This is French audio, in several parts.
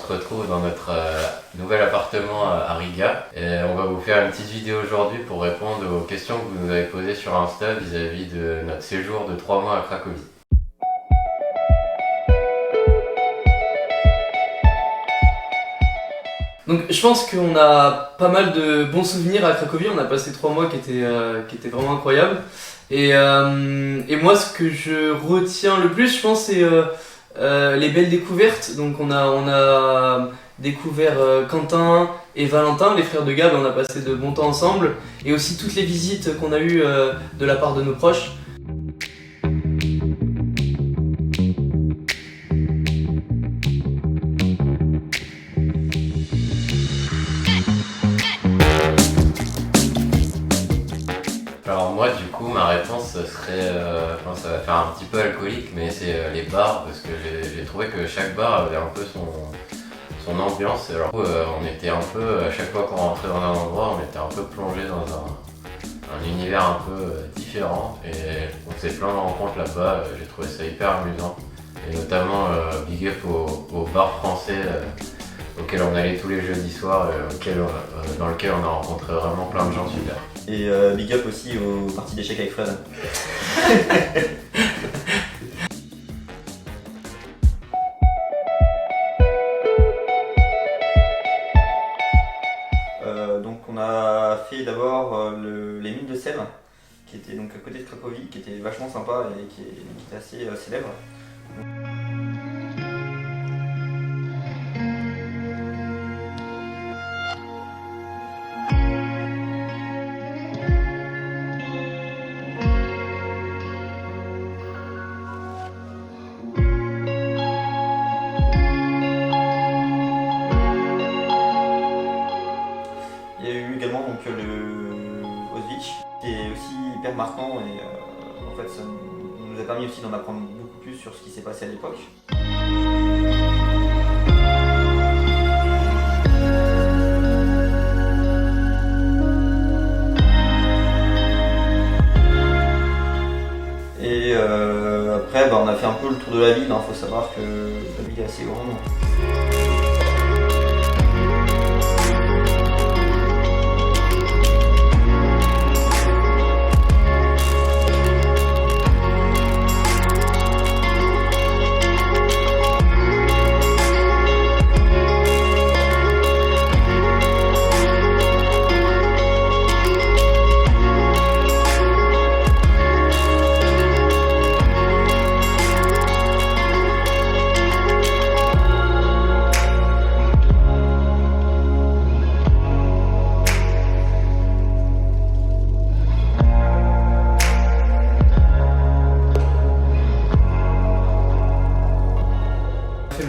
se retrouve dans notre nouvel appartement à Riga et on va vous faire une petite vidéo aujourd'hui pour répondre aux questions que vous nous avez posées sur Insta vis-à-vis de notre séjour de 3 mois à Cracovie. Donc je pense qu'on a pas mal de bons souvenirs à Cracovie, on a passé 3 mois qui étaient vraiment incroyables. Et moi ce que je retiens le plus, je pense, c'est les belles découvertes. Donc on a découvert Quentin et Valentin, les frères de Gab, et on a passé de bons temps ensemble. Et aussi toutes les visites qu'on a eues de la part de nos proches. Alors moi du coup ma réponse serait, ça va faire un petit peu alcoolique, mais c'est les bars, parce que j'ai trouvé que chaque bar avait un peu son ambiance. Alors on était un peu, à chaque fois qu'on rentrait dans un endroit, on était un peu plongé dans un univers un peu différent, et on faisait plein de rencontres là-bas. J'ai trouvé ça hyper amusant, et notamment big up au bar français auquel on allait tous les jeudis soirs, dans lequel on a rencontré vraiment plein de gens super. Et big up aussi aux parties d'échecs avec Fred. Donc on a fait d'abord les mines de sel, qui étaient donc à côté de Cracovie, qui était vachement sympa et qui était assez célèbre. Il y a eu également donc, le Auschwitz, qui est aussi hyper marquant, et en fait ça nous a permis aussi d'en apprendre beaucoup plus sur ce qui s'est passé à l'époque. Et après on a fait un peu le tour de la ville, faut savoir que la ville est assez grande.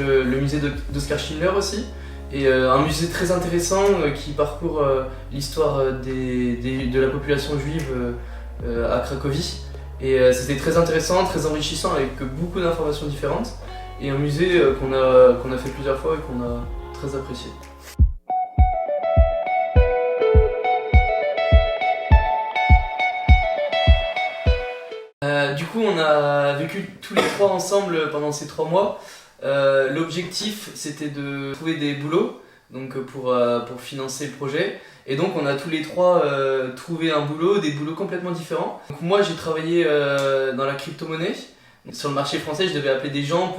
Le musée d'Oskar Schindler aussi, et un musée très intéressant qui parcourt l'histoire de la population juive à Cracovie. Et c'était très intéressant, très enrichissant, avec beaucoup d'informations différentes, et un musée qu'on a fait plusieurs fois et qu'on a très apprécié. Du coup, on a vécu tous les trois ensemble pendant ces 3 mois. L'objectif, c'était de trouver des boulots, donc pour financer le projet. Et donc on a tous les trois trouvé un boulot, des boulots complètement différents. Donc moi j'ai travaillé dans la crypto-monnaie. Sur le marché français, je devais appeler des gens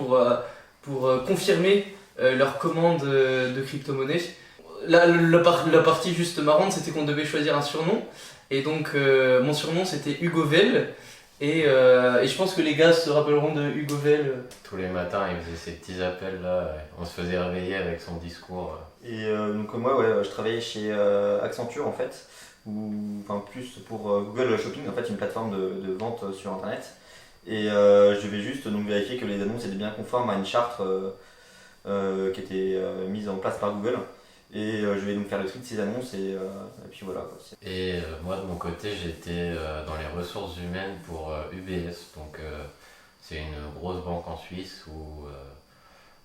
pour confirmer leur commande de crypto-monnaie. La partie juste marrante, c'était qu'on devait choisir un surnom. Et donc mon surnom c'était Hugo Vell. Et je pense que les gars se rappelleront de Hugo Vell. Tous les matins, il faisait ces petits appels là, on se faisait réveiller avec son discours. Et donc moi, je travaillais chez Accenture en fait, plus pour Google Shopping, en fait, une plateforme de vente sur internet. Et je devais juste donc vérifier que les annonces étaient bien conformes à une charte qui était mise en place par Google. Et je vais donc faire le tri de ces annonces, et puis voilà. Et moi de mon côté, j'étais dans les ressources humaines pour UBS, donc c'est une grosse banque en Suisse où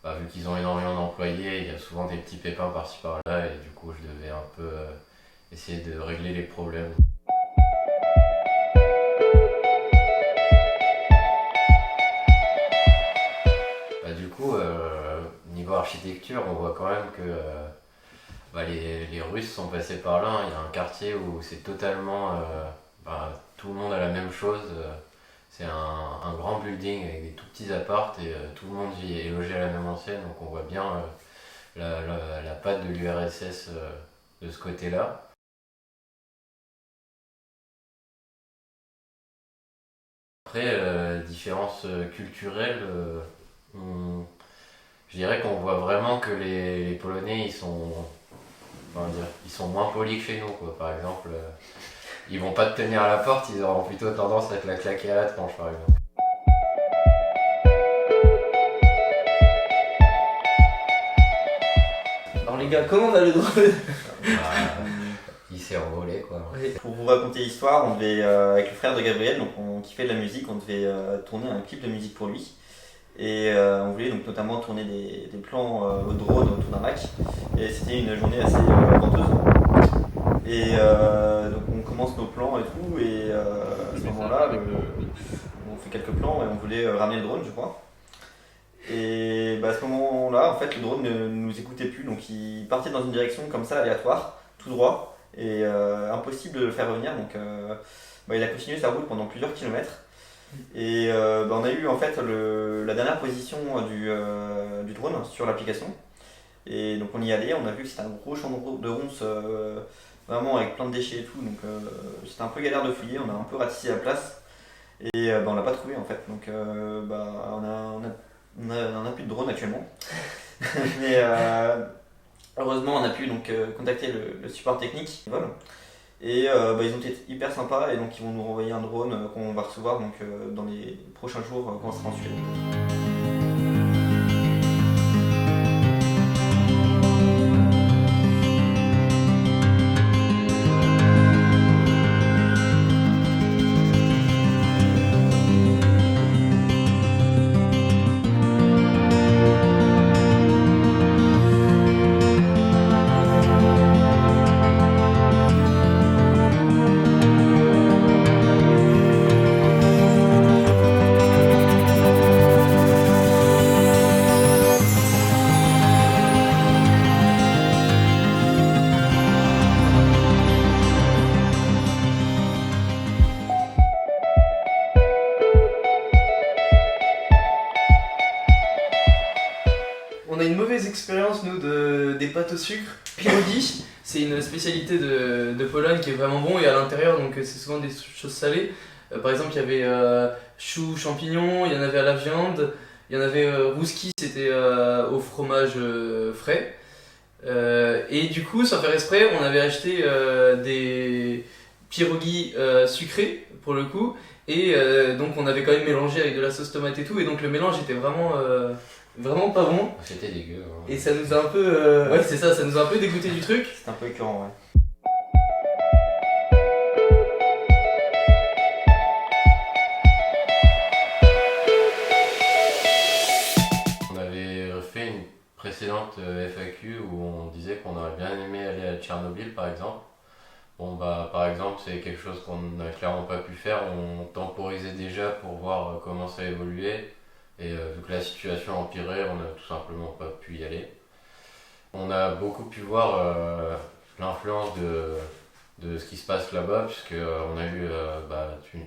vu qu'ils ont énormément d'employés, il y a souvent des petits pépins par-ci par-là, et du coup je devais un peu essayer de régler les problèmes. architecture, on voit quand même que les Russes sont passés par là. Il y a un quartier où c'est totalement. Tout le monde a la même chose. C'est un grand building avec des tout petits apparts et tout le monde est logé à la même enseigne. Donc on voit bien la patte de l'URSS de ce côté-là. Après, différences culturelles, je dirais qu'on voit vraiment que les Polonais, ils sont moins polis que chez nous, quoi. Par exemple, ils vont pas te tenir à la porte, ils auront plutôt tendance à te la claquer à la tronche, par exemple. Alors les gars, comment va le drone? Il s'est envolé, quoi. Oui. Pour vous raconter l'histoire, on devait, avec le frère de Gabriel, donc on kiffait de la musique, on devait tourner un clip de musique pour lui. Et on voulait donc notamment tourner des plans au drone autour d'un lac. Et c'était une journée assez venteuse. Et donc on commence nos plans et tout. Et à ce moment-là, on fait quelques plans et on voulait ramener le drone, je crois. Et à ce moment-là, en fait, le drone ne nous écoutait plus. Donc il partait dans une direction comme ça, aléatoire, tout droit. Et impossible de le faire revenir. Donc il a continué sa route pendant plusieurs kilomètres. Et on a eu en fait la dernière position du drone sur l'application. Et donc on y allait, on a vu que c'était un gros champ de ronces, vraiment avec plein de déchets et tout. Donc c'était un peu galère de fouiller, on a un peu ratissé la place. Et on l'a pas trouvé en fait. Donc on a plus de drone actuellement. Mais heureusement on a pu donc contacter le support technique. Et ils ont été hyper sympas et donc ils vont nous renvoyer un drone qu'on va recevoir donc, dans les prochains jours quand on sera en Suède. On a une mauvaise expérience, nous, des pâtes au sucre. Pierogi, c'est une spécialité de Pologne qui est vraiment bon et à l'intérieur, donc c'est souvent des choses salées. Par exemple, il y avait choux, champignons, il y en avait à la viande, il y en avait rouski, c'était au fromage frais. Et du coup, sans faire exprès, on avait acheté des pierogi sucrés pour le coup. Et donc on avait quand même mélangé avec de la sauce tomate et tout. Et donc le mélange était vraiment pas bon. C'était dégueu. Hein. Et ça nous a un peu. Ouais, c'est ça, ça nous a un peu dégoûté du truc. C'est un peu écœurant, ouais. On avait fait une précédente FAQ où on disait qu'on aurait bien aimé aller à Tchernobyl par exemple. Par exemple, c'est quelque chose qu'on n'a clairement pas pu faire. On temporisait déjà pour voir comment ça évoluait. Et vu que la situation empirait, on n'a tout simplement pas pu y aller. On a beaucoup pu voir l'influence de ce qui se passe là-bas, puisqu'on a eu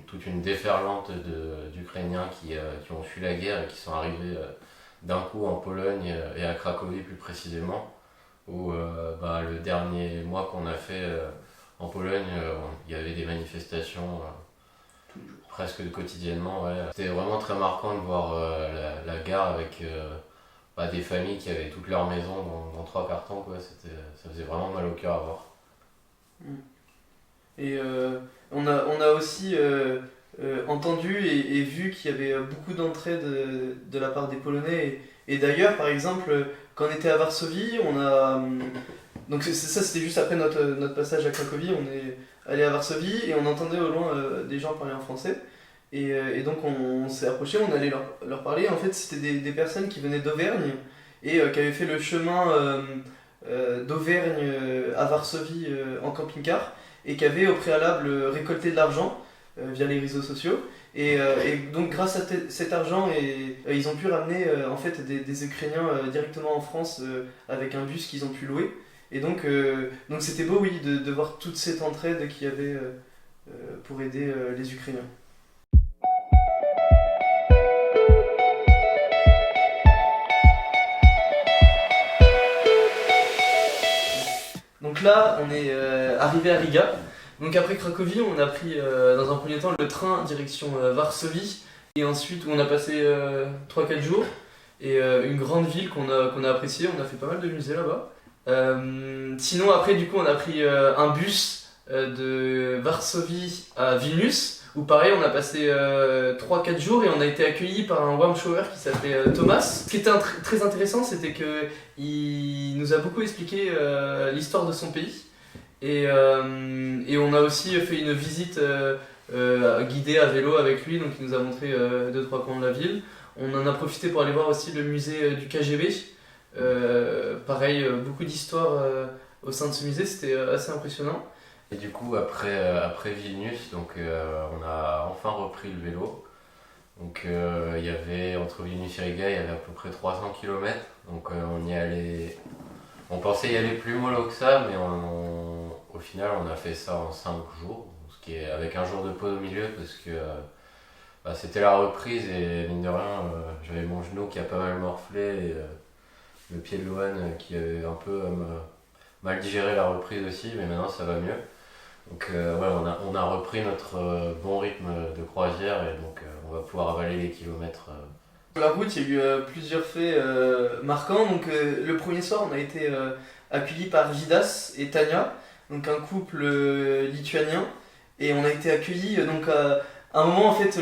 toute une déferlante d'Ukrainiens qui ont fui la guerre et qui sont arrivés d'un coup en Pologne et à Cracovie plus précisément, où le dernier mois qu'on a fait en Pologne, il y avait des manifestations presque quotidiennement. Ouais. C'était vraiment très marquant de voir la gare avec des familles qui avaient toutes leurs maisons dans 3 cartons. Quoi. Ça faisait vraiment mal au cœur à voir. Et on a aussi entendu et vu qu'il y avait beaucoup d'entraide de la part des Polonais. Et d'ailleurs, par exemple, quand on était à Varsovie, on a... Donc ça, c'était juste après notre passage à Cracovie. On est allé à Varsovie et on entendait au loin des gens parler en français. Et donc on s'est approché, on allait leur parler. En fait, c'était des personnes qui venaient d'Auvergne et qui avaient fait le chemin d'Auvergne à Varsovie en camping-car et qui avaient au préalable récolté de l'argent via les réseaux sociaux. Et donc grâce à cet argent, ils ont pu ramener en fait des Ukrainiens directement en France avec un bus qu'ils ont pu louer. Et donc c'était beau, oui, de voir toute cette entraide qu'il y avait pour aider les Ukrainiens. Donc là, on est arrivé à Riga. Donc après Cracovie, on a pris dans un premier temps le train direction Varsovie. Et ensuite, on a passé 3-4 jours. Et une grande ville qu'on a appréciée. On a fait pas mal de musées là-bas. Sinon, après, du coup, on a pris un bus de Varsovie à Vilnius. Où pareil, on a passé 3-4 jours et on a été accueillis par un warm shower qui s'appelait Thomas. Ce qui était très intéressant, c'était qu'il nous a beaucoup expliqué l'histoire de son pays. Et on a aussi fait une visite guidée à vélo avec lui, donc il nous a montré 2-3 coins de la ville. On en a profité pour aller voir aussi le musée du KGB. Pareil, beaucoup d'histoires au sein de ce musée, c'était assez impressionnant. Et du coup, après Vilnius, donc, on a enfin repris le vélo. Donc, il y avait, entre Vilnius et Riga, il y avait à peu près 300 km. Donc, on y allait. On pensait y aller plus mollo que ça, mais au final, on a fait ça en 5 jours. Ce qui est avec un jour de pause au milieu, parce que c'était la reprise et mine de rien, j'avais mon genou qui a pas mal morflé et le pied de Loane qui avait un peu mal digéré la reprise aussi, mais maintenant ça va mieux. Donc on a repris notre bon rythme de croisière et donc on va pouvoir avaler les kilomètres. Sur la route, il y a eu plusieurs faits marquants. Donc, le premier soir, on a été accueillis par Vidas et Tania, donc un couple lituanien. Et on a été accueillis donc à un moment, en fait,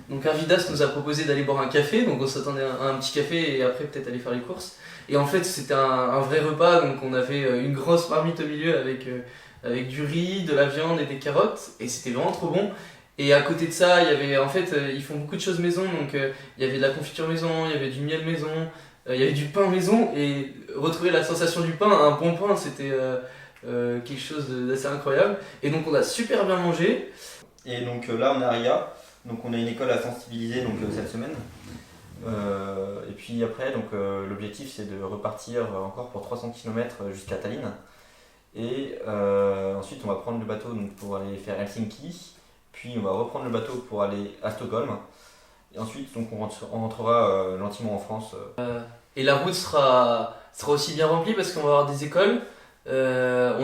donc Vidas nous a proposé d'aller boire un café. Donc on s'attendait à un petit café et après peut-être aller faire les courses. Et en fait, c'était un vrai repas. Donc on avait une grosse marmite au milieu avec du riz, de la viande et des carottes. Et c'était vraiment trop bon. Et à côté de ça, il y avait, en fait, ils font beaucoup de choses maison, donc il y avait de la confiture maison, il y avait du miel maison, il y avait du pain maison, et retrouver la sensation du pain, un bon pain, c'était quelque chose d'assez incroyable. Et donc on a super bien mangé. Et donc là on est à Riga, donc on a une école à sensibiliser donc, cette semaine. Et puis après, donc, l'objectif c'est de repartir encore pour 300 km jusqu'à Tallinn. Et ensuite on va prendre le bateau donc, pour aller faire Helsinki. Puis on va reprendre le bateau pour aller à Stockholm. Et ensuite, donc, on rentrera gentiment en France. Et la route sera aussi bien remplie parce qu'on va avoir des écoles. On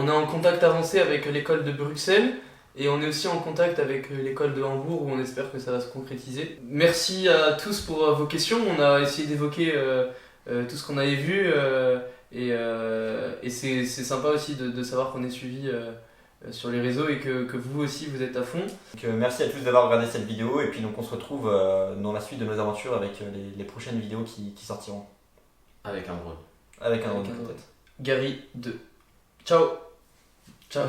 est en contact avancé avec l'école de Bruxelles. Et on est aussi en contact avec l'école de Hambourg où on espère que ça va se concrétiser. Merci à tous pour vos questions. On a essayé d'évoquer tout ce qu'on avait vu. Et c'est sympa aussi de savoir qu'on est suivi sur les réseaux et que vous aussi vous êtes à fond. Donc, merci à tous d'avoir regardé cette vidéo et puis donc on se retrouve dans la suite de nos aventures avec les prochaines vidéos qui sortiront. Avec un drone. Avec un drone peut-être. Gary 2. Ciao. Ciao.